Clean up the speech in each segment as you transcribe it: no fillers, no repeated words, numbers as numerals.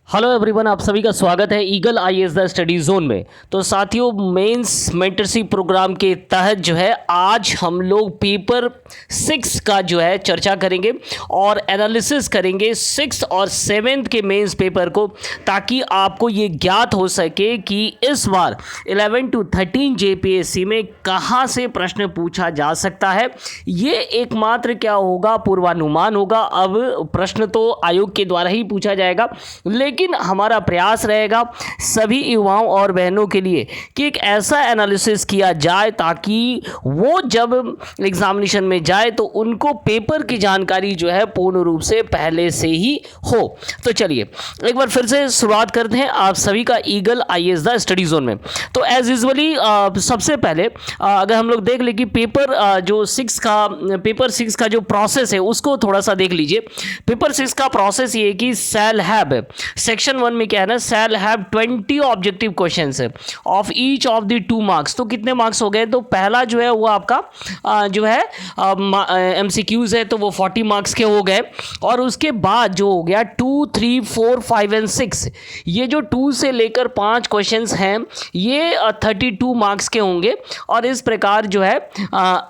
Hello everyone, आप सभी का स्वागत है eagle IAS the study zone में। तो साथियों, मेंस मेंटरशिप प्रोग्राम के तहत जो है आज हम लोग पेपर 6 का जो है चर्चा करेंगे और एनालिसिस करेंगे 6 और 7 के मेंस पेपर को, ताकि आपको ये ज्ञात हो सके कि इस बार 11 to 13 जेपीएससी में कहाँ से प्रश्न पूछा जा सकता है। ये एकमात्र क्या होगा, पूर्वानुमान होगा। अब प्रश्न तो आयोग के द्वारा ही पूछा जाएगा, लेकिन हमारा प्रयास रहेगा सभी युवाओं और बहनों के लिए कि एक ऐसा एनालिसिस किया जाए ताकि वो जब एग्जामिनेशन में जाए तो उनको पेपर की जानकारी जो है पूर्ण रूप से पहले से ही हो। तो चलिए एक बार फिर से शुरुआत करते हैं आप सभी का eagle IAS the study zone में। तो एज यूजुअली सबसे पहले अगर हम लोग देख ले कि पेपर 6 का जो प्रोसेस है उसको थोड़ा सा देख लीजिए। पेपर 6 का प्रोसेस ये है कि सेल हैव सेक्शन 1 में क्या है ना, shall have 20 objective questions of each of the 2 marks. तो कितने मार्क्स हो गए? तो पहला जो है वो आपका जो है एमसीक्यूज है, तो वो 40 मार्क्स के हो गए। और उसके बाद जो हो गया 2, 3, 4, 5 एंड 6, ये जो 2 से लेकर 5 क्वेश्चंस हैं ये 32 मार्क्स के होंगे। और इस प्रकार जो है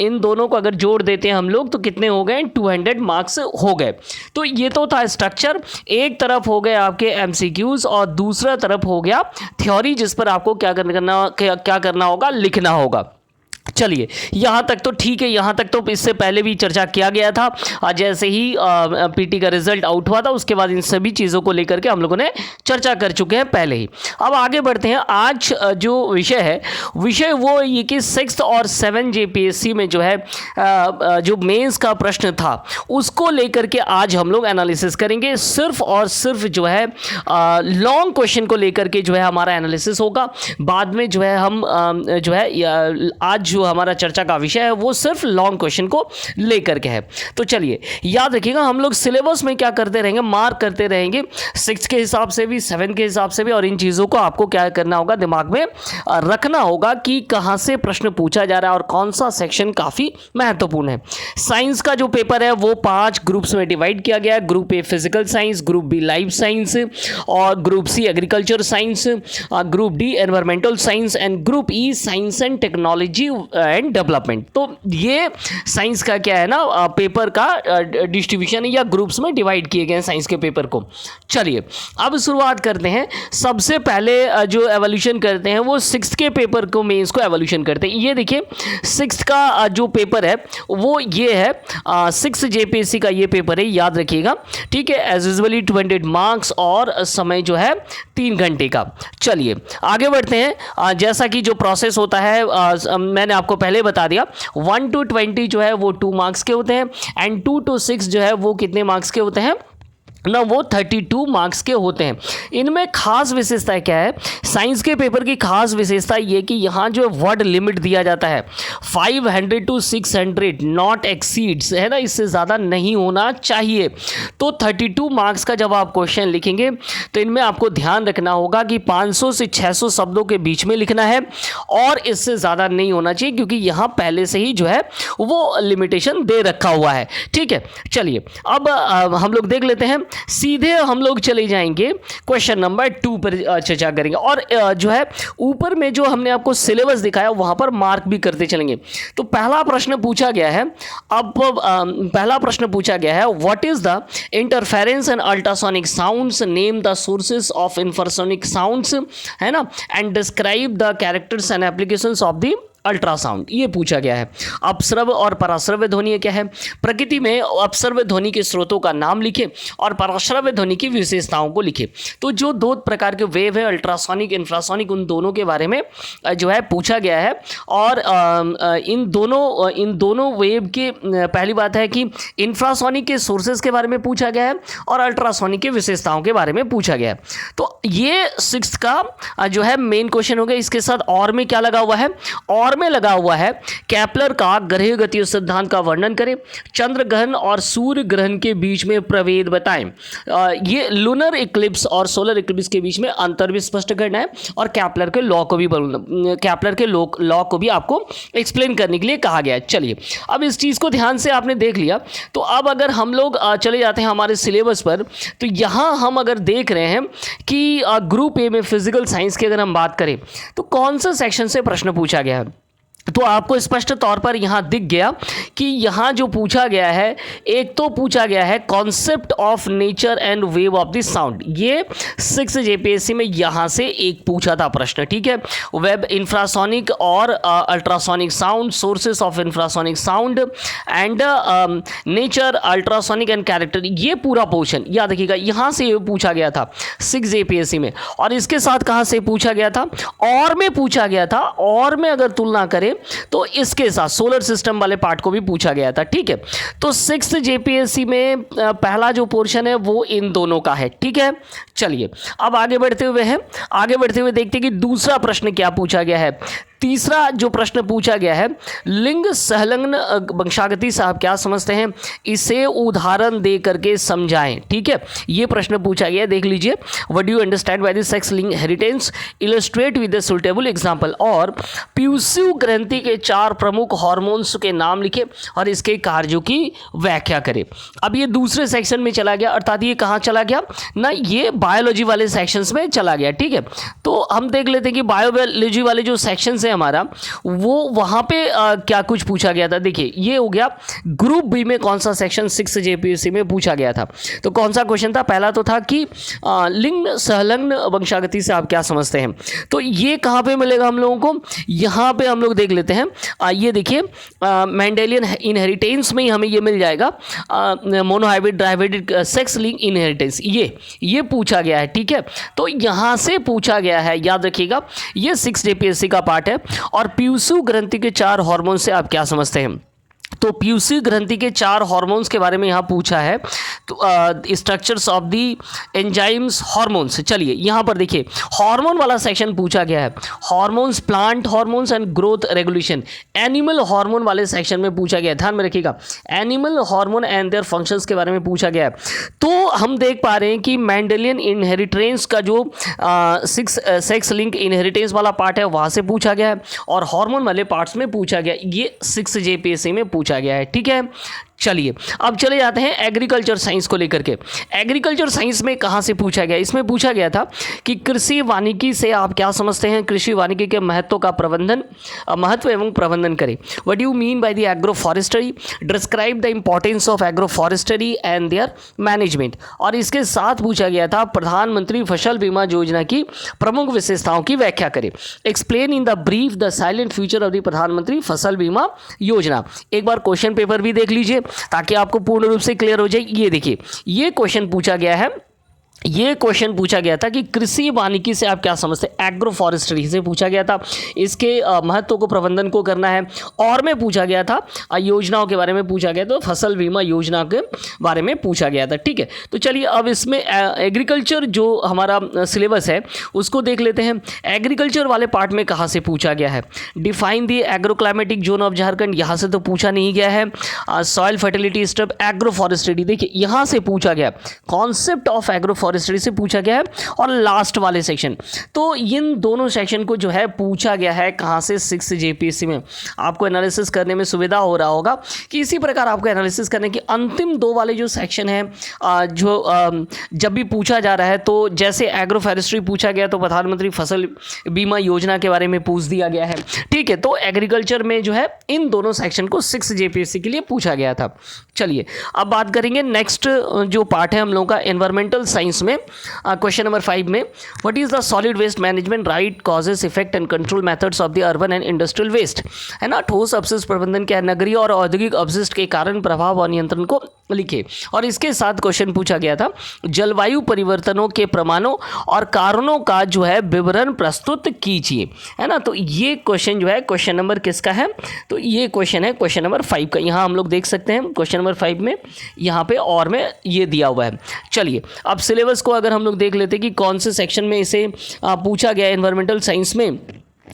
इन दोनों को अगर जोड़ देते हैं हम लोग तो कितने हो गए? 200 मार्क्स हो गए। तो ये तो था स्ट्रक्चर। एक तरफ हो गए आपके एमसीक्यूज और दूसरा तरफ हो गया थ्योरी, जिस पर आपको क्या करना होगा, लिखना होगा। चलिए यहाँ तक तो ठीक है, यहाँ तक तो इससे पहले भी चर्चा किया गया था। जैसे ही पीटी का रिजल्ट आउट हुआ था उसके बाद इन सभी चीज़ों को लेकर के हम लोगों ने चर्चा कर चुके हैं पहले ही। अब आगे बढ़ते हैं। आज जो विषय वो ये कि 6 और 7 जेपीएससी में जो है जो मेंस का प्रश्न था उसको लेकर के आज हम लोग एनालिसिस करेंगे। सिर्फ और सिर्फ जो है लॉन्ग क्वेश्चन को लेकर के जो है हमारा एनालिसिस होगा। बाद में जो है हम जो है आज जो हमारा चर्चा का विषय है वो सिर्फ लॉन्ग क्वेश्चन को लेकर के है। तो चलिए याद रखिएगा, हम लोग सिलेबस में क्या करते रहेंगे, मार्क करते रहेंगे 6 के हिसाब से भी, 7 के हिसाब से भी। और इन चीज़ों को आपको क्या करना होगा, दिमाग में रखना होगा कि कहाँ से प्रश्न पूछा जा रहा है और कौन सा सेक्शन काफ़ी महत्वपूर्ण है। साइंस का जो पेपर है वो 5 ग्रुप्स में डिवाइड किया गया है। Group A physical science, group B life science, और group C agriculture science, group D environmental science and group E science and technology and development. तो ये साइंस का क्या है ना, पेपर का डिस्ट्रीब्यूशन या ग्रुप्स में डिवाइड किए गए हैं साइंस के पेपर को। चलिए अब शुरुआत करते हैं। सबसे पहले जो एवोल्यूशन करते हैं वो 6 के पेपर को, मेंस को एवोल्यूशन करते हैं। ये देखिए 6 का जो पेपर है वो ये है, 6 जेपीएससी का ये पेपर है, याद रखिएगा। ठीक है, एज यूजुअली 200 मार्क्स और समय जो है 3 घंटे का। चलिए आगे बढ़ते हैं। जैसा कि जो प्रोसेस होता है मैंने आपको पहले बता दिया, 1 to 20 जो है वो 2 मार्क्स के होते हैं एंड 2 to 6 जो है वो कितने मार्क्स के होते हैं ना, वो 32 मार्क्स के होते हैं। इनमें खास विशेषता क्या है, साइंस के पेपर की खास विशेषता ये कि यहाँ जो वर्ड लिमिट दिया जाता है 500 to 600 नॉट एक्सीड्स, है ना, इससे ज़्यादा नहीं होना चाहिए। तो 32 मार्क्स का जब आप क्वेश्चन लिखेंगे तो इनमें आपको ध्यान रखना होगा कि 500 से 600 शब्दों के बीच में लिखना है और इससे ज़्यादा नहीं होना चाहिए, क्योंकि यहाँ पहले से ही जो है वो लिमिटेशन दे रखा हुआ है। ठीक है, चलिए अब हम लोग देख लेते हैं। सीधे हम लोग चले जाएंगे क्वेश्चन नंबर 2 पर चर्चा करेंगे। और जो है ऊपर में जो हमने आपको सिलेबस दिखाया वहां पर मार्क भी करते चलेंगे। तो पहला प्रश्न पूछा गया है, अब पहला प्रश्न पूछा गया है, what is the interference and ultrasonic sounds, name the sources of infrasonic sounds, है ना, and describe the characters and applications of the ultrasound. ये पूछा गया है। अपश्रव्य और पराश्रव्य ध्वनि क्या है, प्रकृति में अपश्रव्य ध्वनि के स्रोतों का नाम लिखे और पराश्रव्य ध्वनि की विशेषताओं को लिखे। तो जो 2 प्रकार के वेव है, अल्ट्रासोनिक, इंफ्रासोनिक, उन दोनों के बारे में जो है पूछा गया है। और इन दोनों वेव के पहली बात है कि इंफ्रासोनिक के सोर्सेज के बारे में पूछा गया है और अल्ट्रासोनिक के विशेषताओं के बारे में पूछा गया है। तो ये 6 का जो है मेन क्वेश्चन हो गया। इसके साथ और में क्या लगा हुआ है, और और में लगा हुआ है केपलर का ग्रह गति सिद्धांत का वर्णन करें, चंद्र ग्रहण और सूर्य ग्रहण के बीच में प्रभेद बताएं। ये लूनर इक्लिप्स और सोलर इक्लिप्स के बीच में अंतर भी स्पष्ट करना है और केपलर के लॉ को भी आपको एक्सप्लेन करने के लिए कहा गया है। चलिए, अब इस चीज़ को ध्यान से आपने देख लिया, तो अब अगर हम लोग चले जाते हैं हमारे सिलेबस पर, तो यहाँ हम अगर देख रहे हैं कि ग्रुप ए में फिजिकल साइंस की अगर हम बात करें तो कौन सा सेक्शन से प्रश्न पूछा गया है, तो आपको स्पष्ट तौर पर यहाँ दिख गया कि यहाँ जो पूछा गया है, एक तो पूछा गया है concept of nature and wave of the sound. ये 6 जेपीएससी में यहाँ से एक पूछा था प्रश्न, ठीक है। वेब इंफ्रासोनिक और ultrasonic sound, sources of infrasonic sound and nature ultrasonic and character, ये पूरा पोर्शन याद रखिएगा, यहाँ से ये पूछा गया था 6 जेपीएससी में। और इसके साथ कहाँ से पूछा गया था, और में पूछा गया था, और में अगर तुलना करें तो इसके साथ सोलर सिस्टम वाले पार्ट को भी पूछा गया था, ठीक है। तो 6 जेपीएससी में पहला जो पोर्शन है वो इन दोनों का है, ठीक है। चलिए, अब आगे बढ़ते हुए देखते हैं कि दूसरा प्रश्न क्या पूछा गया है। तीसरा जो प्रश्न पूछा गया है, लिंग सहलग्न वंशागति से आप क्या समझते हैं, इसे उदाहरण दे करके समझाएं, ठीक है। ये प्रश्न पूछा गया है, देख लीजिए। What do you understand by the sex link heritage, illustrate with the suitable example, और पीयूष ग्रंथि के 4 प्रमुख हार्मोन्स के नाम लिखे और इसके कार्यों की व्याख्या करें। अब ये दूसरे सेक्शन में चला गया, अर्थात ये कहाँ चला गया ना, ये बायोलॉजी वाले सेक्शंस में चला गया, ठीक है। तो हम देख लेते हैं कि बायोलॉजी वाले जो सेक्शंस है हमारा, वो वहां पे क्या कुछ पूछा गया था। देखिए, ये हो गया ग्रुप बी में कौन सा सेक्शन 6 जेपीएससी में पूछा गया था। तो कौन सा क्वेश्चन था, पहला तो था कि लिंग सहलग्न वंशागति से आप क्या समझते हैं। तो ये कहां पे मिलेगा हम लोगों को, यहां पे हम लोग देख लेते हैं। ये देखिए, मेंडेलियन इनहेरिटेंस में ही हमें ये मिल जाएगा, monohybrid dihybrid sex link inheritance, ये पूछा गया है, ठीक है। तो यहां से पूछा गया है, याद रखिएगा, ये 6 जेपीएससी का पार्ट है। और पीयूष ग्रंथि के 4 हार्मोन से आप क्या समझते हैं। तो पीयूष ग्रंथि के 4 हार्मोन्स के बारे में यहाँ पूछा है, तो structures of the enzymes hormones. चलिए, यहाँ पर देखिए, हार्मोन वाला सेक्शन पूछा गया है, hormones, plant hormones and growth regulation. Animal hormone वाले सेक्शन में पूछा गया है, ध्यान में रखिएगा, animal hormone and their functions के बारे में पूछा गया है। तो हम देख पा रहे हैं कि मेंडेलियन इनहेरिटेंस का जो 6 सेक्स लिंक इनहेरिटेंस वाला पार्ट है वहाँ से पूछा गया है, और हार्मोन वाले पार्ट्स में पूछा गया, ये 6 जेपीएससी में पूछा गया है, ठीक है। चलिए, अब चले जाते हैं एग्रीकल्चर साइंस को लेकर के। एग्रीकल्चर साइंस में कहाँ से पूछा गया, इसमें पूछा गया था कि कृषि वानिकी से आप क्या समझते हैं, कृषि वानिकी के महत्व एवं प्रबंधन करें। What do you mean by the agro forestry, describe the importance of agro forestry and there management. और इसके साथ पूछा गया था प्रधानमंत्री फसल बीमा योजना की प्रमुख विशेषताओं की व्याख्या करें। Explain in the brief the silent future of the प्रधानमंत्री फसल बीमा योजना। एक बार क्वेश्चन पेपर भी देख लीजिए ताकि आपको पूर्ण रूप से क्लियर हो जाए। ये देखिए, ये क्वेश्चन पूछा गया है, ये क्वेश्चन पूछा गया था कि कृषि वानिकी से आप क्या समझते हैं, एग्रो फॉरेस्ट्री से पूछा गया था, इसके महत्व को प्रबंधन को करना है। और में पूछा गया था योजनाओं के बारे में पूछा गया, तो फसल बीमा योजना के बारे में पूछा गया था, ठीक है। तो चलिए, अब इसमें एग्रीकल्चर जो हमारा सिलेबस है उसको देख लेते हैं। एग्रीकल्चर वाले पार्ट में कहाँ से पूछा गया है, define the agro climatic zone of Jharkhand, यहाँ से तो पूछा नहीं गया है। Soil fertility stub, agro forestry, देखिए यहाँ से पूछा गया। कॉन्सेप्ट ऑफ एग्रो फॉरेस्ट्री से पूछा गया है। और लास्ट वाले सेक्शन, तो इन दोनों सेक्शन को जो है पूछा गया है कहाँ से, 6 जेपीएससी में। आपको एनालिसिस करने में सुविधा हो रहा होगा कि इसी प्रकार आपको एनालिसिस करने की अंतिम 2 वाले जो सेक्शन है, जो जब भी पूछा जा रहा है, तो जैसे एग्रो फॉरेस्ट्री पूछा गया तो प्रधानमंत्री फसल बीमा योजना के बारे में पूछ दिया गया है, ठीक है। तो एग्रीकल्चर में जो है इन दोनों सेक्शन को 6 जेपीएससी के लिए पूछा गया था। चलिए, अब बात करेंगे नेक्स्ट जो पार्ट है हम लोगों का एनवायरमेंटल साइंस में। क्वेश्चन नंबर 5 में, what is the solid waste management, right causes, effect and control methods of the urban and industrial waste, है ना। ठोस अपशिष्ट प्रबंधन क्या है, नगरीय और औद्योगिक अपशिष्ट के कारण, प्रभाव और नियंत्रण को लिखे। और इसके साथ क्वेश्चन पूछा गया था जलवायु परिवर्तनों के प्रमाणों और कारणों का जो है विवरण प्रस्तुत कीजिए, है ना। तो ये क्वेश्चन जो है, क्वेश्चन नंबर किसका है, तो ये क्वेश्चन है क्वेश्चन नंबर 5 का। यहाँ हम लोग देख सकते हैं क्वेश्चन नंबर 5 में यहाँ पे और में ये दिया हुआ है। चलिए, अब सिलेबस को अगर हम लोग देख लेते हैं कि कौन से सेक्शन में इसे पूछा गया है एनवायरमेंटल साइंस में,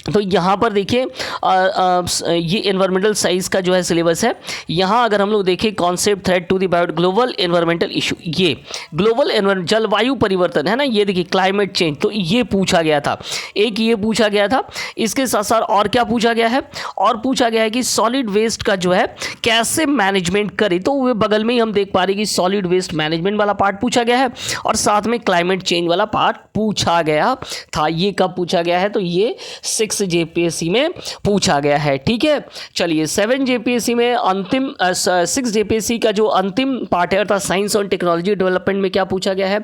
तो यहाँ पर देखिए ये एनवायरमेंटल साइंस का जो है सिलेबस है। यहाँ अगर हम लोग देखें concept threat to the bio global environmental issue, ये ग्लोबल जलवायु परिवर्तन है ना, ये देखिए क्लाइमेट चेंज, तो ये पूछा गया था, एक ये पूछा गया था। इसके साथ साथ और क्या पूछा गया है, और पूछा गया है कि सॉलिड वेस्ट का जो है कैसे मैनेजमेंट करे, तो वे बगल में ही हम देख पा रहे हैं कि सॉलिड वेस्ट मैनेजमेंट वाला पार्ट पूछा गया है और साथ में क्लाइमेट चेंज वाला पार्ट पूछा गया था। ये कब पूछा गया है, तो ये 6 जेपीएससी में पूछा गया है। ठीक है, चलिए 7 जेपीएससी में अंतिम 6 जेपीएससी का जो अंतिम पार्ट है अर्थात साइंस और टेक्नोलॉजी डेवलपमेंट में क्या पूछा गया है,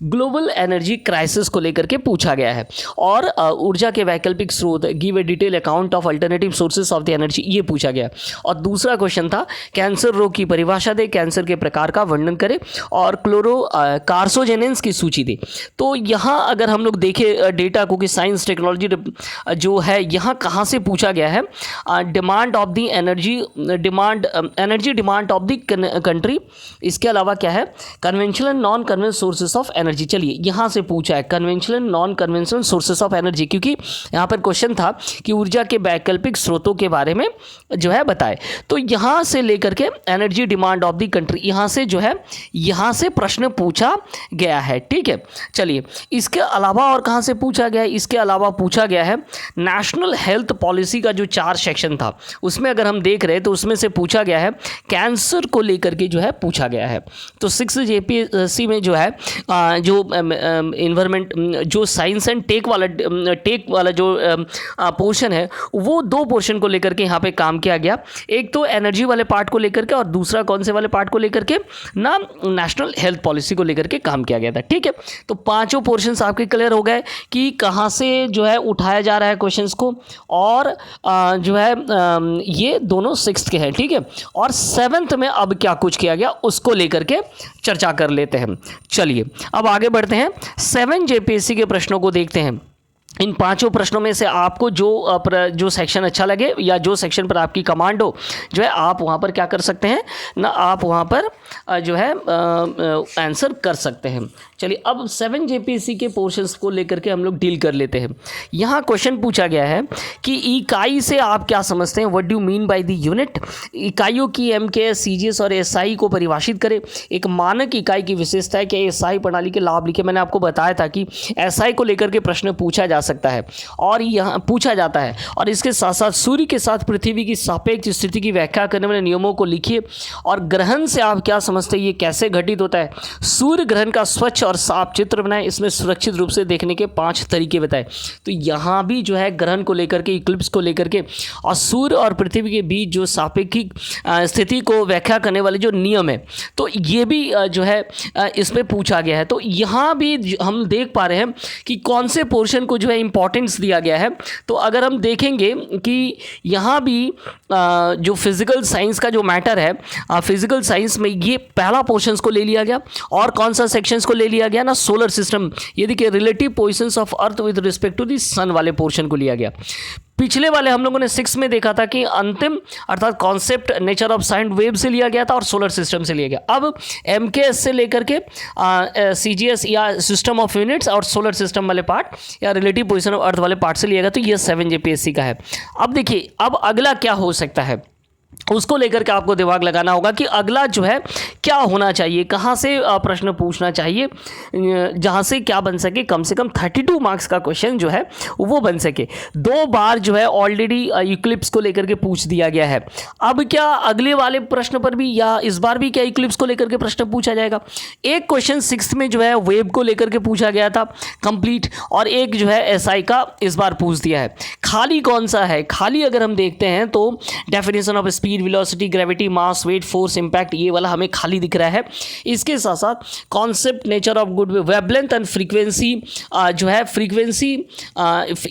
ग्लोबल एनर्जी क्राइसिस को लेकर के पूछा गया है। और ऊर्जा के वैकल्पिक स्रोत, give a detail account of alternative sources of the energy, ये पूछा गया। और दूसरा क्वेश्चन था कैंसर रोग की परिभाषा दे, कैंसर के प्रकार का वर्णन करे और कार्सोजेनेंस की सूची दे। तो यहाँ अगर हम लोग देखें डेटा को कि साइंस टेक्नोलॉजी जो है यहाँ कहाँ से पूछा गया है, demand of the energy demand of the country, इसके अलावा क्या है conventional non conventional sources of energy. चलिए यहाँ से पूछा है conventional non conventional sources of energy, क्योंकि यहाँ पर क्वेश्चन था कि ऊर्जा के वैकल्पिक स्रोतों के बारे में जो है बताए। तो यहाँ से लेकर के energy demand of the country, यहाँ से जो है यहाँ से प्रश्न पूछा गया है। ठीक है, चलिए इसके अलावा और कहाँ से पूछा गया है, इसके अलावा पूछा गया है नेशनल हेल्थ पॉलिसी का जो 4 सेक्शन था उसमें अगर हम देख रहे हैं तो उसमें से पूछा गया है कैंसर को लेकर के जो है पूछा गया है। तो 6 जेपीएससी में जो है जो इन्वायरमेंट जो साइंस एंड टेक वाला जो पोर्शन है वो 2 पोर्शन को लेकर के यहाँ पे काम किया गया। एक तो एनर्जी वाले पार्ट को लेकर के और दूसरा कौन से वाले पार्ट को लेकर के ना नेशनल हेल्थ पॉलिसी को लेकर के काम किया गया था। ठीक है, तो पांचों पोर्शंस आपके क्लियर हो गए कि कहाँ से जो है उठाया जा रहा है क्वेश्चंस को, और जो है ये दोनों 6th के हैं। ठीक है, और 7th में अब क्या कुछ किया गया उसको लेकर के चर्चा कर लेते हैं। चलिए अब आगे बढ़ते हैं, 7 जेपीएससी के प्रश्नों को देखते हैं। इन 5 प्रश्नों में से आपको जो सेक्शन अच्छा लगे या जो सेक्शन पर आपकी कमांड हो जो है आप वहाँ पर क्या कर सकते हैं ना, आप वहाँ पर जो है आंसर कर सकते हैं। चलिए अब 7 जेपीएससी के पोर्शंस को लेकर के हम लोग डील कर लेते हैं। यहाँ क्वेश्चन पूछा गया है कि इकाई से आप क्या समझते हैं, what do mean by the unit. इकाइयों की एमकेएस, सीजीएस और एसआई को परिभाषित करें। एक मानक इकाई की विशेषता है कि एसआई प्रणाली के लाभ लिखे। मैंने आपको बताया था कि एसआई को लेकर के प्रश्न पूछा जा सकता है और यहाँ पूछा जाता है। और इसके साथ साथ सूर्य के साथ पृथ्वी की सापेक्ष स्थिति की व्याख्या करने वाले नियमों को लिखिए। और ग्रहण से आप क्या समझते हैं, ये कैसे घटित होता है। सूर्य ग्रहण का स्वच्छ और साफ चित्र बनाए, इसमें सुरक्षित रूप से देखने के 5 तरीके बताए। तो यहाँ भी जो है ग्रहण को लेकर के, इक्लिप्स को लेकर के और सूर्य और पृथ्वी के बीच जो सापेक्षिक स्थिति को व्याख्या करने वाले जो नियम है, तो ये भी जो है इसमें पूछा गया है। तो यहाँ भी हम देख पा रहे हैं कि कौन से पोर्शन को जो है इंपॉर्टेंस दिया गया है। तो अगर हम देखेंगे कि यहाँ भी जो फिजिकल साइंस का जो मैटर है, फिजिकल साइंस में ये पहला पोर्शंस को ले लिया गया। और कौन सा सेक्शंस को ले लिया गया ना, सोलर सिस्टम, ये देखिए relative positions of earth with respect to the sun वाले पोर्शन को लिया गया। पिछले वाले हम लोगों ने 6 में देखा था कि अंतिम अर्थात concept nature of sound wave से लिया गया था और सोलर सिस्टम से लिया गया। अब एमकेएस से लेकर के सीजीएस या सिस्टम ऑफ यूनिट्स और सोलर सिस्टम वाले पार्ट या रिलेटिव पोजीशन ऑफ अर्थ वाले पार्ट से लिया गया। तो ये 7 जेपीएससी का है। अब देखिए अब अगला क्या हो सकता है उसको लेकर के आपको दिमाग लगाना होगा कि अगला जो है क्या होना चाहिए, कहाँ से प्रश्न पूछना चाहिए जहाँ से क्या बन सके, कम से कम 32 मार्क्स का क्वेश्चन जो है वो बन सके। 2 बार जो है ऑलरेडी इक्लिप्स को लेकर के पूछ दिया गया है। अब क्या अगले वाले प्रश्न पर भी या इस बार भी क्या इक्लिप्स को लेकर के प्रश्न पूछा जाएगा। एक क्वेश्चन 6th में जो है वेव को लेकर के पूछा गया था कंप्लीट, और एक जो है एसआई का इस बार पूछ दिया है। खाली कौन सा है, खाली अगर हम देखते हैं तो definition of speed, velocity, gravity, mass, weight, force, impact, ये वाला हमें खाली दिख रहा है। इसके साथ साथ concept nature of good, wavelength and frequency जो है फ्रीक्वेंसी,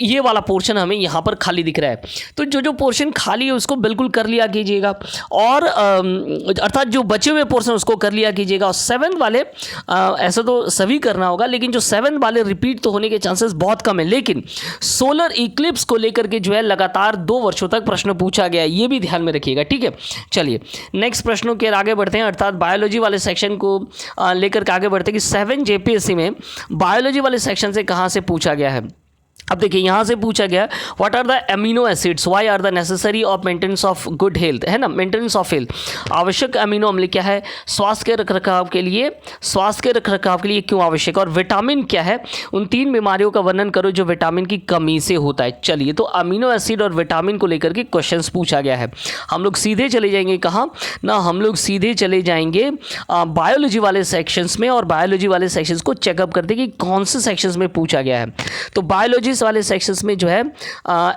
ये वाला पोर्शन हमें यहाँ पर खाली दिख रहा है। तो जो पोर्शन खाली है उसको बिल्कुल कर लिया कीजिएगा, और अर्थात जो बचे हुए पोर्शन उसको कर लिया कीजिएगा। और 7 वाले ऐसा तो सभी करना होगा, लेकिन जो 7 वाले रिपीट तो होने के चांसेस बहुत कम है। लेकिन सोलर इक्लिप्स को लेकर के जो है लगातार 2 वर्षों तक प्रश्न पूछा गया है, ये भी ध्यान में रखिएगा। ठीक है, चलिए नेक्स्ट प्रश्नों के आगे बढ़ते हैं, अर्थात बायोलॉजी वाले सेक्शन को लेकर के आगे बढ़ते हैं कि 7 जेपीएससी में बायोलॉजी वाले सेक्शन से कहाँ से पूछा गया है। अब देखिए यहाँ से पूछा गया what are the amino acids why are the necessary of maintenance of good health, है ना, मेंटेनेंस ऑफ हेल्थ। आवश्यक अमीनो अम्ल क्या है स्वास्थ्य के रखरखाव के लिए, स्वास्थ्य के रखरखाव के लिए क्यों आवश्यक, और विटामिन क्या है, उन 3 बीमारियों का वर्णन करो जो विटामिन की कमी से होता है। चलिए, तो अमीनो एसिड और विटामिन को लेकर के क्वेश्चन पूछा गया है। हम लोग सीधे चले जाएंगे कहाँ ना, हम लोग सीधे चले जाएंगे बायोलॉजी वाले सेक्शंस में, और बायोलॉजी वाले सेक्शंस को चेकअप करते कि कौन से सेक्शंस में पूछा गया है। तो बायोलॉजी वाले सेक्शंस में जो है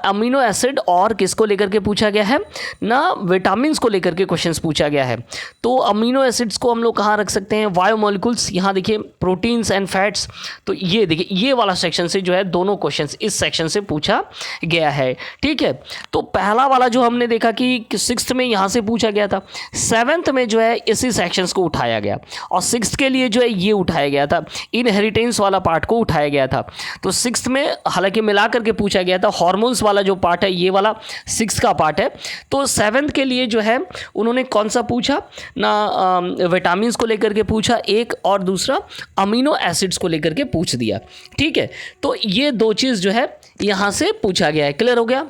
अमीनो एसिड और किसको लेकर के पूछा गया है ना, विटामिन को लेकर के क्वेश्चंस पूछा गया है। तो अमीनो एसिड्स को हम लोग कहाँ रख सकते हैं, बायोमोलिक्यूल्स, यहाँ देखिए प्रोटीन्स एंड फैट्स। तो ये देखिए ये वाला सेक्शन से जो है दोनों क्वेश्चंस इस सेक्शन से पूछा गया है। ठीक है, तो पहला वाला जो हमने देखा कि 6th में यहाँ से पूछा गया था, 7th में जो है इसी सेक्शंस को उठाया गया, और 6th के लिए जो है ये उठाया गया था, इनहेरिटेंस वाला पार्ट को उठाया गया था। तो 6th में हालांकि मिला करके पूछा गया था, हार्मोन्स वाला जो पार्ट है ये वाला 6 का पार्ट है। तो 7th के लिए जो है उन्होंने कौन सा पूछा ना, विटामिन्स को लेकर के पूछा एक, और दूसरा अमीनो एसिड्स को लेकर के पूछ दिया। ठीक है, तो ये 2 चीज़ जो है यहाँ से पूछा गया है। क्लियर हो गया।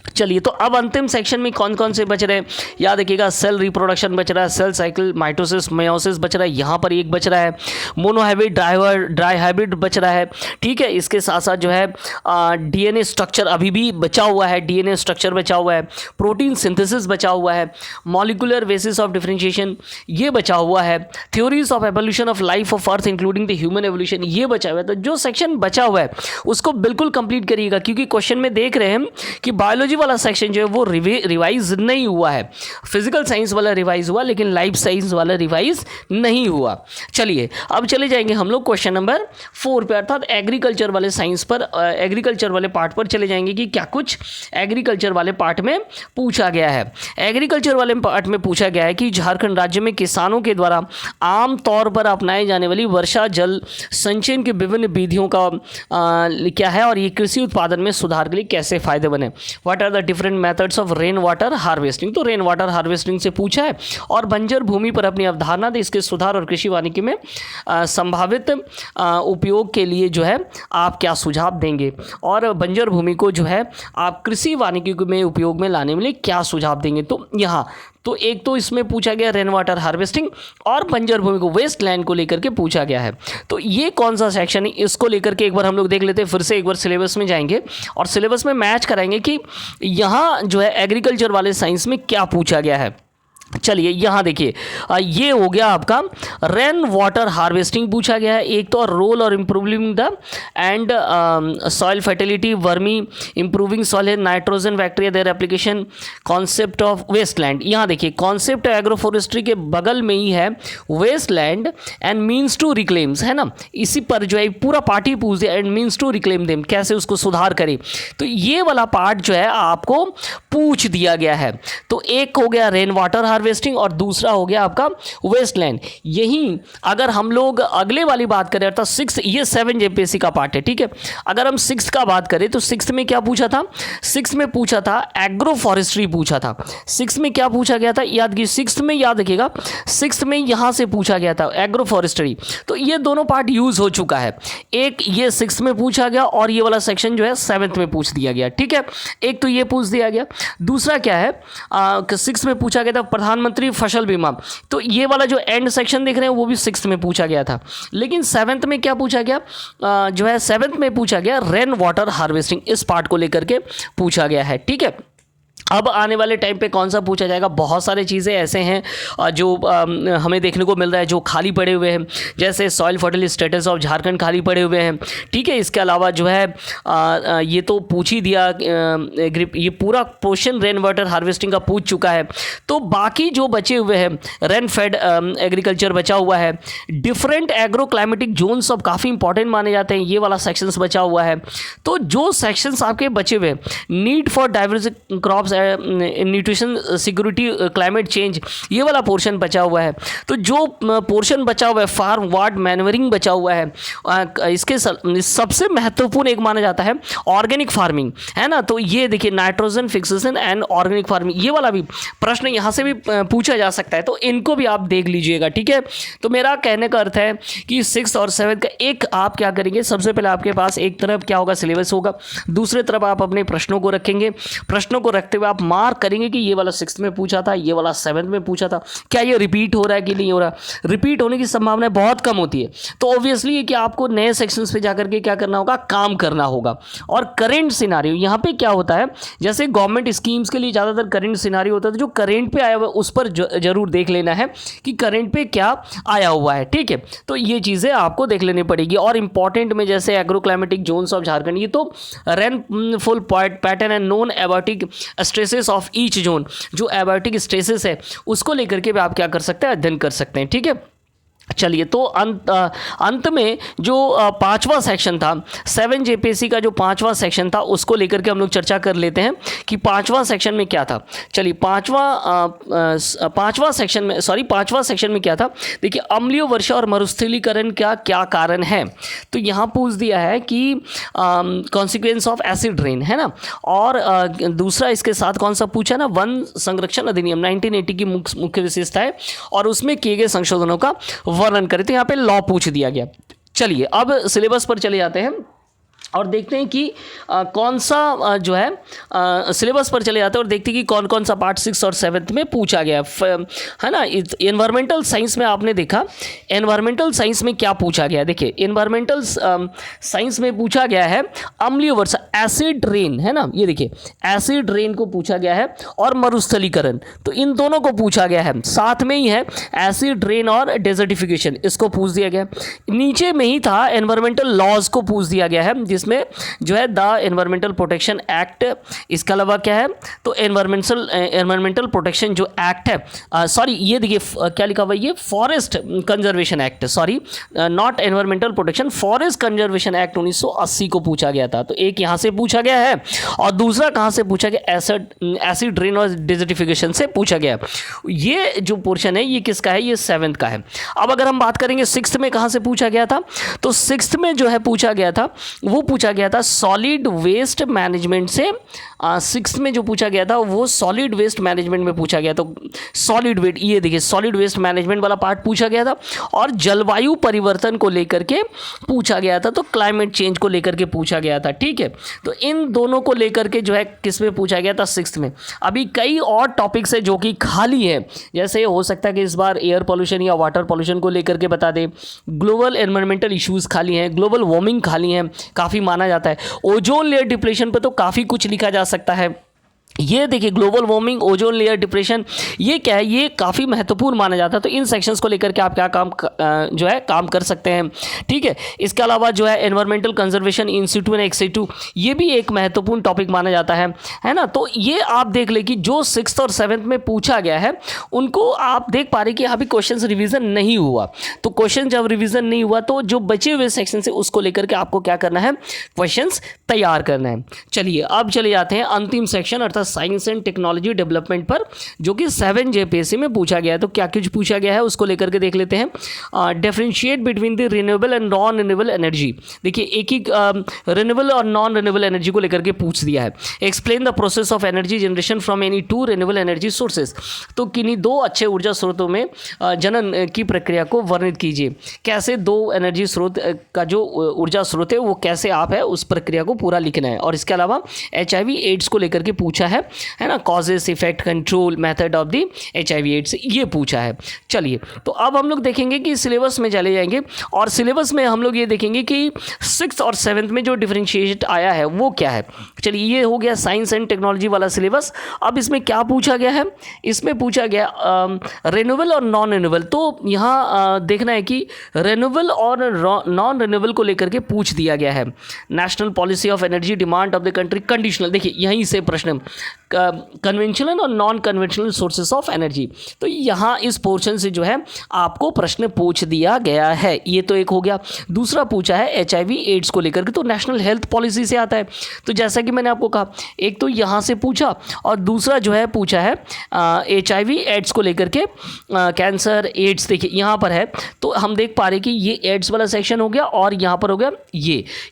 चलिए, तो अब अंतिम सेक्शन में कौन कौन से बच रहे हैं, याद रखिएगा सेल रिप्रोडक्शन बच रहा है, सेल साइकिल, माइटोसिस, मेयोसिस बच रहा है, यहाँ पर एक बच रहा है, मोनोहाइब्रिड, ड्राई हाइब्रिड बच रहा है। ठीक है, इसके साथ साथ जो है डीएनए स्ट्रक्चर अभी भी बचा हुआ है, डीएनए स्ट्रक्चर बचा हुआ है, प्रोटीन सिंथेसिस बचा हुआ है, मॉलिकुलर बेसिस ऑफ डिफरेंशिएशन ये बचा हुआ है, theories of evolution of life of earth including the human evolution ये बचा हुआ है। तो जो सेक्शन बचा हुआ है उसको बिल्कुल कंप्लीट करिएगा, क्योंकि क्वेश्चन में देख रहे हैं कि बायोलॉजी वाला सेक्शन जो है वो रिवाइज नहीं हुआ है, फिजिकल साइंस वाला रिवाइज हुआ लेकिन लाइफ साइंस वाला रिवाइज नहीं हुआ। चलिए, अब चले जाएंगे हम लोग क्वेश्चन नंबर 4 पे, अर्थात एग्रीकल्चर वाले साइंस पर, एग्रीकल्चर वाले पार्ट पर चले जाएंगे कि क्या कुछ एग्रीकल्चर वाले पार्ट में पूछा गया है। एग्रीकल्चर वाले पार्ट में पूछा गया है कि झारखंड राज्य में किसानों के द्वारा आम तौर पर अपनाए जाने वाली वर्षा जल संचयन की विभिन्न विधियों का क्या है, और ये कृषि उत्पादन में सुधार के लिए कैसे फायदे बने। What are the different methods of rain water harvesting. तो रेन वाटर हार्वेस्टिंग से पूछा है, और बंजर भूमि पर अपनी अवधारणा दे, इसके सुधार और कृषि वानिकी में संभावित उपयोग के लिए जो है आप क्या सुझाव देंगे, और बंजर भूमि को जो है आप कृषि वानिकी में उपयोग में लाने में लिए क्या सुझाव देंगे। तो यहाँ तो एक तो इसमें पूछा गया रेन वाटर हार्वेस्टिंग, और बंजर भूमि को, वेस्ट लैंड को लेकर के पूछा गया है। तो ये कौन सा सेक्शन है, इसको लेकर के एक बार हम लोग देख लेते हैं, फिर से एक बार सिलेबस में जाएंगे और सिलेबस में मैच कराएंगे कि यहाँ जो है एग्रीकल्चर वाले साइंस में क्या पूछा गया है। चलिए, यहाँ देखिए ये हो गया आपका रेन वाटर हार्वेस्टिंग पूछा गया है एक तो, और रोल और improving the and soil fertility, vermi improving soil, nitrogen bacteria their application, concept of waste land. यहाँ देखिए कॉन्सेप्ट एग्रो फॉरेस्ट्री के बगल में ही है waste land and means to reclaims, है ना, इसी पर जो है पूरा पार्ट ही पूछ दिया, and means to reclaim them, कैसे उसको सुधार करें। तो ये वाला पार्ट जो है आपको पूछ दिया गया है। तो एक हो गया रेन वाटर हार्वेस्टिंग और दूसरा हो गया आपका वेस्टलैंड। यहीं अगर हम लोग अगले वाली बात करें अर्थात 6, ये 7 जेपीएससी का पार्ट है। ठीक है, अगर हम 6 का बात करें तो 6 में क्या पूछा था, 6 में पूछा था एग्रो फॉरेस्ट्री पूछा था। 6 में क्या पूछा गया था, याद की 6 में याद रखिएगा, 6 में यहां से पूछा गया था एग्रो फॉरेस्ट्री। तो ये दोनों पार्ट यूज हो चुका है, एक ये 6 में पूछा गया और ये वाला सेक्शन जो है 7th में पूछ दिया गया। ठीक है, एक तो ये पूछ दिया गया, दूसरा क्या है 6 में पूछा गया था प्रधानमंत्री फसल बीमा। तो ये वाला जो एंड सेक्शन देख रहे हैं वो भी 6 में पूछा गया था। लेकिन 7th में क्या पूछा गया, जो है 7th में पूछा गया रेन वाटर हार्वेस्टिंग, इस पार्ट को लेकर के पूछा गया है। ठीक है, अब आने वाले टाइम पे कौन सा पूछा जाएगा, बहुत सारे चीज़ें ऐसे हैं जो हमें देखने को मिल रहा है जो खाली पड़े हुए हैं, जैसे soil fertility status of Jharkhand खाली पड़े हुए हैं। ठीक है, इसके अलावा जो है ये तो पूछ ही दिया, ये पूरा पोर्शन रेन वाटर हार्वेस्टिंग का पूछ चुका है। तो बाकी जो बचे हुए हैं रेन फेड एग्रीकल्चर बचा हुआ है, डिफरेंट एग्रो क्लाइमेटिक जोन्स सब काफ़ी इंपॉर्टेंट माने जाते हैं, ये वाला सेक्शंस बचा हुआ है। तो जो सेक्शंस आपके बचे हुए, need for diversity crops nutrition security, climate change, ये वाला पोर्शन बचा हुआ है। तो जो पोर्शन बचा हुआ है, फार्म वार्ड मैन्यूरिंग बचा हुआ है, इसके सबसे महत्वपूर्ण एक माना जाता है ऑर्गेनिक फार्मिंग, है ना। तो ये देखिए nitrogen fixation and organic farming, ये वाला भी प्रश्न यहाँ से भी पूछा जा सकता है, तो इनको भी आप देख लीजिएगा, ठीक है। तो मेरा कहने का अर्थ है कि 6th और 7th का एक आप क्या करेंगे, सबसे पहले आपके पास एक तरफ क्या होगा, सिलेबस होगा, दूसरे तरफ आप अपने प्रश्नों को रखेंगे। प्रश्नों को रखते हुए आप मार्क करेंगे कि ये वाला 6th में पूछा था, ये वाला 7th में पूछा था, क्या ये रिपीट हो रहा है कि नहीं हो रहा। रिपीट होने की संभावना बहुत कम होती है, तो ऑब्वियसली कि आपको नए सेक्शंस पे जाकर के क्या करना होगा, काम करना होगा। और करेंट सिनारियो यहाँ पे क्या होता है, जैसे गवर्नमेंट स्कीम्स के लिए ज़्यादातर करेंट सिनारियो होता है, तो जो करेंट पे आया हुआ है उस पर जरूर देख लेना है कि करेंट पे क्या आया हुआ है, ठीक है। तो ये चीज़ें आपको देख लेनी पड़ेगी। और इंपॉर्टेंट में जैसे agro climatic zones of Jharkhand, ये तो rainfall pattern and non abiotic stresses of each zone, जो एबायोटिक स्ट्रेसेस है उसको लेकर के भी आप क्या कर सकते हैं, अध्ययन कर सकते हैं, ठीक है। चलिए, तो अंत में जो 5वां सेक्शन था, 7 JPSC का जो 5वां सेक्शन था, उसको लेकर के हम लोग चर्चा कर लेते हैं कि 5वां सेक्शन में क्या था। चलिए, 5वां सेक्शन में क्या था, देखिए अम्लीय वर्षा और मरुस्थलीकरण का क्या कारण है। तो यहाँ पूछ दिया है कि कॉन्सिक्वेंस ऑफ एसिड रेन, है ना। और दूसरा इसके साथ कौन सा पूछा ना, वन संरक्षण अधिनियम 1980 की मुख्य विशेषता है और उसमें किए गए संशोधनों का वर्णन करें। तो यहाँ पे लॉ पूछ दिया गया। चलिए, अब सिलेबस पर चले जाते हैं और देखते हैं कि कौन सा जो है सिलेबस पर चले जाते हैं और देखते हैं कि कौन कौन सा पार्ट 6 और 7 में पूछा गया है ना। एनवायरमेंटल साइंस में आपने देखा, एनवायरमेंटल साइंस में क्या पूछा गया, देखिए एनवायरमेंटल साइंस में पूछा गया है अम्लीय वर्षा, एसिड रेन, है ना। ये देखिए एसिड रेन को पूछा गया है और मरुस्थलीकरण, तो इन दोनों को पूछा गया है। साथ में ही है एसिड रेन और डेजर्टिफिकेशन, इसको पूछ दिया गया। नीचे में ही था एनवायरमेंटल लॉज को पूछ दिया गया है, जिसमें जो है द एनवायरमेंटल प्रोटेक्शन एक्ट, इसके अलावा क्या है, तो एनवायरमेंटल प्रोटेक्शन जो एक्ट है, सॉरी ये देखिए क्या लिखा हुआ है, ये forest conservation act, sorry not environmental protection, forest conservation act 1980 को पूछा गया था। तो एक यहाँ से पूछा गया है और दूसरा कहाँ से पूछा गया, एसिड रेन और डेजर्टिफिकेशन से पूछा गया। ये जो पोर्शन है ये किसका है, ये 7th का है। अब अगर हम बात करेंगे 6th में कहाँ से पूछा गया था, तो 6th में जो है पूछा गया था, वो पूछा गया था सॉलिड वेस्ट मैनेजमेंट से। 6th में जो पूछा गया था वो सॉलिड वेस्ट मैनेजमेंट में पूछा गया। तो सॉलिड वेस्ट, ये देखिए सॉलिड वेस्ट मैनेजमेंट वाला पार्ट पूछा गया था और जलवायु परिवर्तन को लेकर के पूछा गया था, तो क्लाइमेट चेंज को लेकर के पूछा गया था, ठीक है। तो इन दोनों को लेकर के जो है किस में पूछा गया था, 6th में। अभी कई और टॉपिक्स है जो कि खाली है, जैसे हो सकता है कि इस बार एयर पॉल्यूशन या वाटर पॉल्यूशन को लेकर के बता दें, ग्लोबल एनवायरमेंटल इश्यूज खाली हैं, ग्लोबल वार्मिंग खाली हैं, काफ़ी माना जाता है। ओजोन लेयर डिप्लेशन पर तो काफ़ी कुछ लिखा जा सकता है। ये देखिए global warming, ozone layer depression, ये क्या है, ये काफ़ी महत्वपूर्ण माना जाता है। तो इन सेक्शंस को लेकर के आप क्या जो है काम कर सकते हैं, ठीक है। इसके अलावा जो है एनवायरमेंटल कंजर्वेशन इंस्टीट्यूट एंड एक्सिट्यूट, ये भी एक महत्वपूर्ण टॉपिक माना जाता है ना। तो ये आप देख ले कि जो 6th और 7th में पूछा गया है उनको आप देख पा रहे कि यहाँ भी क्वेश्चन रिविजन नहीं हुआ। तो क्वेश्चन जब रिविजन नहीं हुआ तो जो बचे हुए सेक्शन से उसको लेकर के आपको क्या करना है, क्वेश्चन तैयार करना है। चलिए, अब चले जाते हैं अंतिम सेक्शन अर्थात साइंस एंड टेक्नोलॉजी डेवलपमेंट पर, जो कि 7 JPSC में पूछा गया है। तो क्या कुछ पूछा गया है उसको लेकर के देख लेते हैं। Differentiate between the renewable and non renewable energy, देखिए एक ही रिन्यूएबल और नॉन रिन्यूएबल एनर्जी को लेकर के पूछ दिया है। Explain the process of energy generation from any 2 renewable energy sources, तो किन्हीं 2 अच्छे ऊर्जा स्रोतों में जनन की प्रक्रिया को वर्णित कीजिए। कैसे 2 एनर्जी स्रोत का जो ऊर्जा स्रोत है वो कैसे आप है उस प्रक्रिया को पूरा लिखना है। और इसके अलावा HIV एड्स को लेकर के पूछा है ना, causes effect control method of the HIV AIDS, ये पूछा है। चलिए, तो अब हम लोग देखेंगे कि सिलेबस में चले जाएंगे और सिलेबस में हम लोग ये देखेंगे कि 6th और 7th में जो डिफरेंशिएट आया है वो क्या है। चलिए, ये हो गया साइंस एंड टेक्नोलॉजी वाला सिलेबस। अब इसमें क्या पूछा गया है, इसमें पूछा गया रिन्यूएबल और नॉन रिन्यूएबल। तो यहाँ देखना है कि रिन्यूएबल और नॉन रिन्यूएबल को लेकर के पूछ दिया गया है। National policy of energy demand of the country conditional, देखिए यहीं से प्रश्न कन्वेंशनल और non conventional sources of energy. तो यहाँ इस पोर्शन से जो है आपको प्रश्न पूछ दिया गया है। ये तो एक हो गया। दूसरा पूछा है HIV एड्स को लेकर के, तो नेशनल हेल्थ पॉलिसी से आता है। तो जैसा कि मैंने आपको कहा, एक तो यहाँ से पूछा और दूसरा जो है पूछा है HIV एड्स को लेकर के, कैंसर एड्स। देखिए यहाँ पर है, तो हम देख पा रहे कि ये एड्स वाला सेक्शन हो गया और यहाँ पर हो गया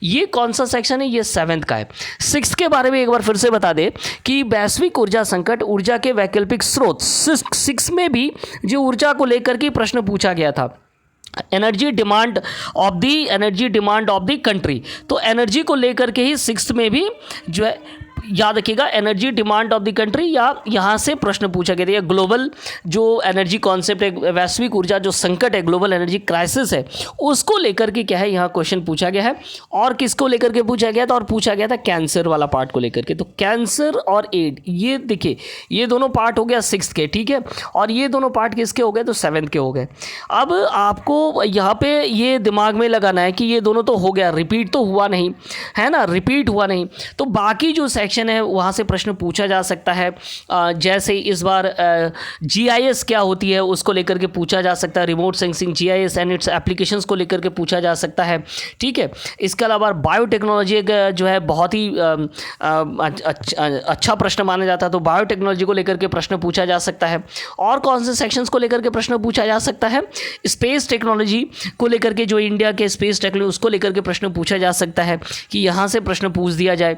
ये कौन सा सेक्शन है? ये 7th का है। 6th के बारे में एक बार फिर से बता दें कि वैश्विक ऊर्जा संकट, ऊर्जा के वैकल्पिक स्रोत। 6 में भी जो ऊर्जा को लेकर के प्रश्न पूछा गया था, energy demand of the country. तो एनर्जी को लेकर के ही 6th में भी जो है याद रखिएगा, energy demand of the country, या यहाँ से प्रश्न पूछा गया था। ग्लोबल जो एनर्जी कॉन्सेप्ट है, वैश्विक ऊर्जा जो संकट है, ग्लोबल एनर्जी क्राइसिस है, उसको लेकर के क्या है यहाँ क्वेश्चन पूछा गया है। और किसको लेकर के पूछा गया था? और पूछा गया था कैंसर वाला पार्ट को लेकर के। तो कैंसर और एड, ये देखिए ये दोनों पार्ट हो गया 6th के, ठीक है। और ये दोनों पार्ट किसके हो गए? तो 7th के हो गए। अब आपको यहाँ पे ये दिमाग में लगाना है कि ये दोनों तो हो गया, रिपीट तो हुआ नहीं है ना, रिपीट हुआ नहीं। तो बाकी जो सेक्शन है वहाँ से प्रश्न पूछा जा सकता है। जैसे इस बार GIS क्या होती है उसको लेकर के पूछा जा सकता है। Remote sensing, GIS and it's applications को लेकर के पूछा जा सकता है, ठीक है। इसके अलावा बायोटेक्नोलॉजी जो है बहुत ही अच्छा प्रश्न माना जाता है, तो बायोटेक्नोलॉजी को लेकर के प्रश्न पूछा जा सकता है। और कौन से सेक्शंस को लेकर के प्रश्न पूछा जा सकता है? स्पेस टेक्नोलॉजी को लेकर के, जो इंडिया के स्पेस टेक्नोलॉजी उसको लेकर के प्रश्न पूछा जा सकता है कि यहाँ से प्रश्न पूछ दिया जाए।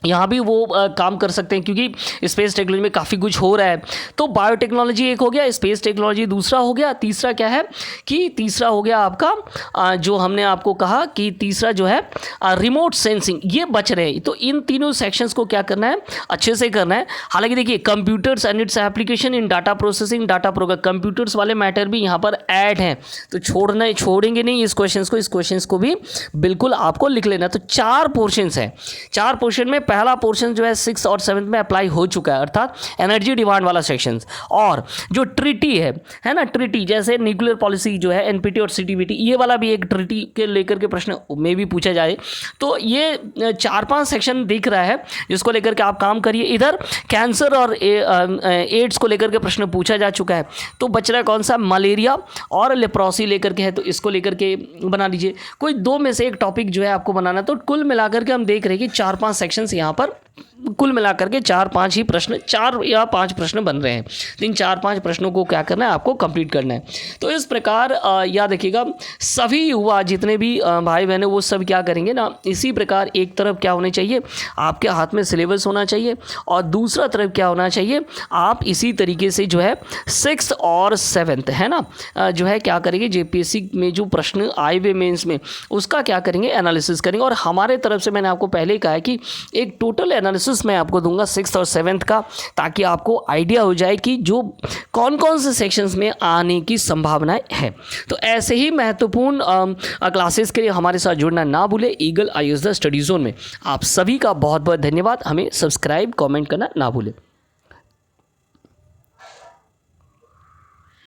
यहाँ भी वो काम कर सकते हैं क्योंकि स्पेस टेक्नोलॉजी में काफ़ी कुछ हो रहा है। तो बायोटेक्नोलॉजी एक हो गया, स्पेस टेक्नोलॉजी दूसरा हो गया। तीसरा क्या है कि तीसरा हो गया आपका जो हमने आपको कहा कि तीसरा जो है रिमोट सेंसिंग, ये बच रहे हैं। तो इन तीनों सेक्शंस को क्या करना है? अच्छे से करना है। हालांकि देखिए computers and its application in data processing, data program, computers वाले मैटर भी यहाँ पर ऐड हैं। तो छोड़ेंगे नहीं इस क्वेश्चन को भी बिल्कुल आपको लिख लेना। तो 4 पोर्शन हैं। 4 पोर्शन में पहला पोर्शन जो है 6 और 7 में अप्लाई हो चुका है, अर्थात एनर्जी डिमांड वाला सेक्शन। और जो ट्रीटी है ना, ट्रीटी जैसे न्यूक्लियर पॉलिसी जो है NPT और CTBT, ये वाला भी एक ट्रीटी के लेकर के प्रश्न में भी पूछा जाए। तो ये 4-5 सेक्शन दिख रहा है जिसको लेकर के आप काम करिए। इधर कैंसर और एड्स को लेकर के प्रश्न पूछा जा चुका है। तो बच रहा है कौन सा? मलेरिया और लेप्रोसी लेकर के है, तो इसको लेकर के बना लीजिए। कोई 2 में से एक टॉपिक जो है आपको बनाना। तो कुल मिलाकर के हम देख रहे हैं कि 4-5 सेक्शंस यहाँ पर कुल मिलाकर के 4-5 ही प्रश्न, 4 या 5 प्रश्न बन रहे हैं। तो इन 4-5 प्रश्नों को क्या करना है? आपको कंप्लीट करना है। तो इस प्रकार याद रखिएगा, सभी युवा जितने भी भाई बहन वो सब क्या करेंगे ना, इसी प्रकार एक तरफ क्या होने चाहिए? आपके हाथ में सिलेबस होना चाहिए और दूसरा तरफ क्या होना चाहिए? आप इसी तरीके से जो है 6th और 7th है ना, जो है क्या करेंगे? JPSC में जो प्रश्न आए हुए मेंस में उसका क्या करेंगे? एनालिसिस करेंगे। और हमारे तरफ से मैंने आपको पहले ही कहा है कि एक टोटल एनालिसिस मैं आपको दूंगा 6th और 7th का, ताकि आपको आइडिया हो जाए कि जो कौन कौन से सेक्शंस में आने की संभावनाएं है। तो ऐसे ही महत्वपूर्ण क्लासेस के लिए हमारे साथ जुड़ना ना भूले eagle IAS the study zone में। आप सभी का बहुत बहुत धन्यवाद। हमें सब्सक्राइब, कमेंट करना ना भूले।